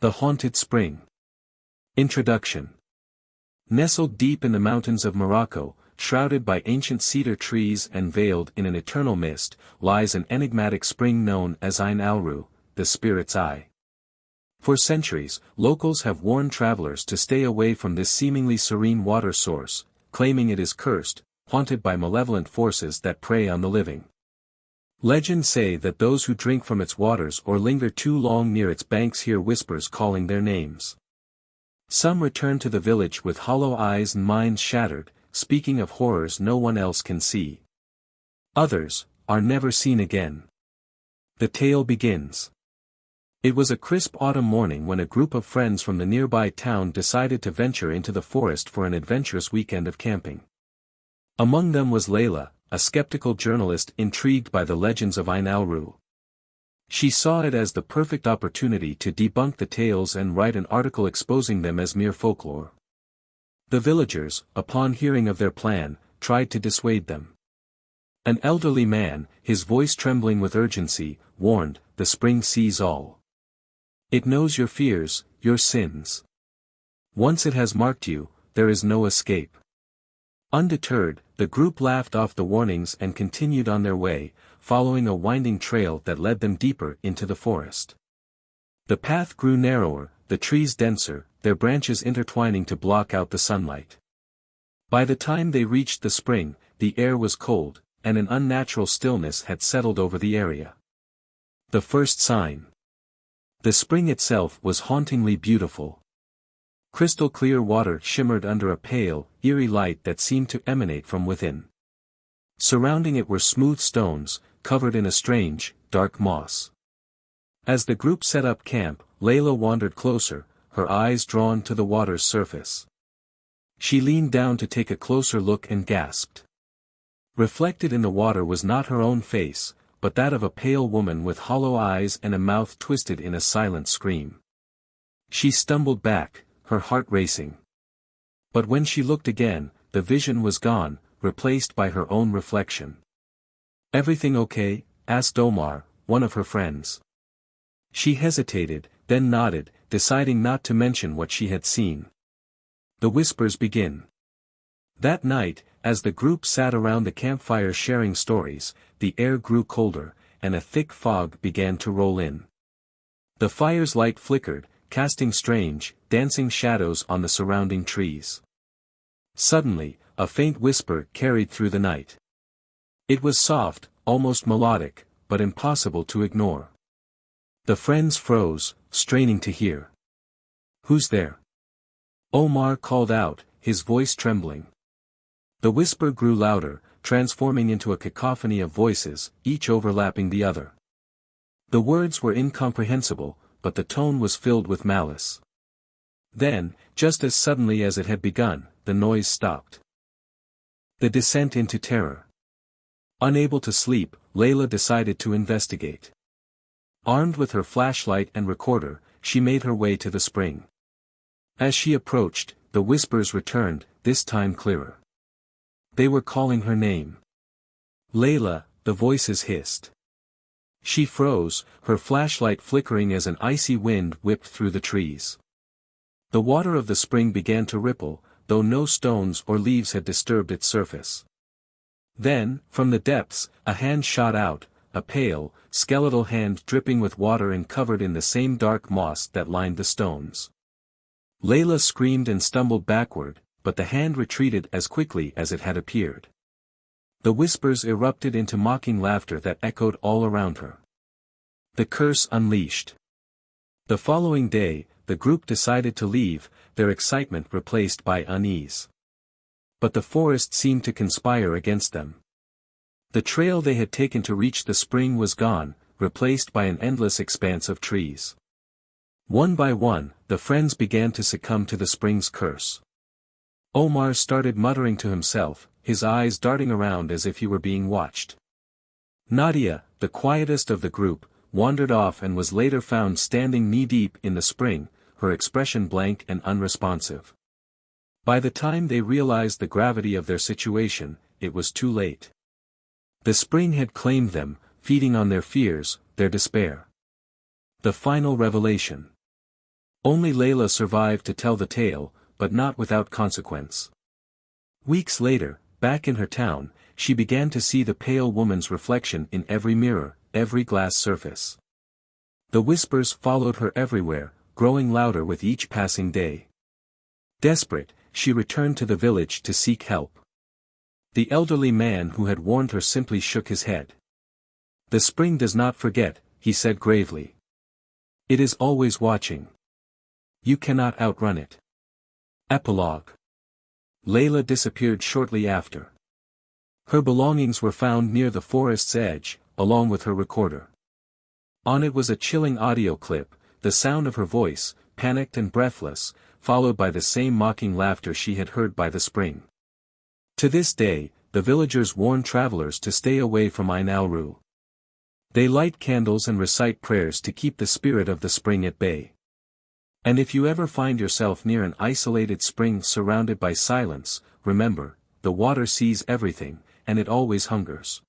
The Haunted Spring. Introduction. Nestled deep in the mountains of Morocco, shrouded by ancient cedar trees and veiled in an eternal mist, lies an enigmatic spring known as Ain al-Ruh, the Spirit's Eye. For centuries, locals have warned travelers to stay away from this seemingly serene water source, claiming it is cursed, haunted by malevolent forces that prey on the living. Legends say that those who drink from its waters or linger too long near its banks hear whispers calling their names. Some return to the village with hollow eyes and minds shattered, speaking of horrors no one else can see. Others are never seen again. The tale begins. It was a crisp autumn morning when a group of friends from the nearby town decided to venture into the forest for an adventurous weekend of camping. Among them was Layla, a skeptical journalist intrigued by the legends of Ain al-Ruh. She saw it as the perfect opportunity to debunk the tales and write an article exposing them as mere folklore. The villagers, upon hearing of their plan, tried to dissuade them. An elderly man, his voice trembling with urgency, warned, "The spring sees all. It knows your fears, your sins. Once it has marked you, there is no escape." Undeterred, the group laughed off the warnings and continued on their way, following a winding trail that led them deeper into the forest. The path grew narrower, the trees denser, their branches intertwining to block out the sunlight. By the time they reached the spring, the air was cold, and an unnatural stillness had settled over the area. The first sign. The spring itself was hauntingly beautiful. Crystal clear water shimmered under a pale, eerie light that seemed to emanate from within. Surrounding it were smooth stones, covered in a strange, dark moss. As the group set up camp, Layla wandered closer, her eyes drawn to the water's surface. She leaned down to take a closer look and gasped. Reflected in the water was not her own face, but that of a pale woman with hollow eyes and a mouth twisted in a silent scream. She stumbled back, her heart racing. But when she looked again, the vision was gone, replaced by her own reflection. "Everything okay?" asked Omar, one of her friends. She hesitated, then nodded, deciding not to mention what she had seen. The whispers begin. That night, as the group sat around the campfire sharing stories, the air grew colder, and a thick fog began to roll in. The fire's light flickered, casting strange, dancing shadows on the surrounding trees. Suddenly, a faint whisper carried through the night. It was soft, almost melodic, but impossible to ignore. The friends froze, straining to hear. "Who's there?" Omar called out, his voice trembling. The whisper grew louder, transforming into a cacophony of voices, each overlapping the other. The words were incomprehensible, but the tone was filled with malice. Then, just as suddenly as it had begun, the noise stopped. The descent into terror. Unable to sleep, Layla decided to investigate. Armed with her flashlight and recorder, she made her way to the spring. As she approached, the whispers returned, this time clearer. They were calling her name. "Layla," the voices hissed. She froze, her flashlight flickering as an icy wind whipped through the trees. The water of the spring began to ripple, though no stones or leaves had disturbed its surface. Then, from the depths, a hand shot out, a pale, skeletal hand dripping with water and covered in the same dark moss that lined the stones. Layla screamed and stumbled backward, but the hand retreated as quickly as it had appeared. The whispers erupted into mocking laughter that echoed all around her. The curse unleashed. The following day, the group decided to leave, their excitement replaced by unease. But the forest seemed to conspire against them. The trail they had taken to reach the spring was gone, replaced by an endless expanse of trees. One by one, the friends began to succumb to the spring's curse. Omar started muttering to himself, his eyes darting around as if he were being watched. Nadia, the quietest of the group, wandered off and was later found standing knee-deep in the spring, her expression blank and unresponsive. By the time they realized the gravity of their situation, it was too late. The spring had claimed them, feeding on their fears, their despair. The final revelation. Only Layla survived to tell the tale, but not without consequence. Weeks later, back in her town, she began to see the pale woman's reflection in every mirror, every glass surface. The whispers followed her everywhere, growing louder with each passing day. Desperate, she returned to the village to seek help. The elderly man who had warned her simply shook his head. "The spring does not forget," he said gravely. "It is always watching. You cannot outrun it." Epilogue. Layla disappeared shortly after. Her belongings were found near the forest's edge, along with her recorder. On it was a chilling audio clip, the sound of her voice, panicked and breathless, followed by the same mocking laughter she had heard by the spring. To this day, the villagers warn travelers to stay away from Ain al-Ru. They light candles and recite prayers to keep the spirit of the spring at bay. And if you ever find yourself near an isolated spring surrounded by silence, remember, the water sees everything, and it always hungers.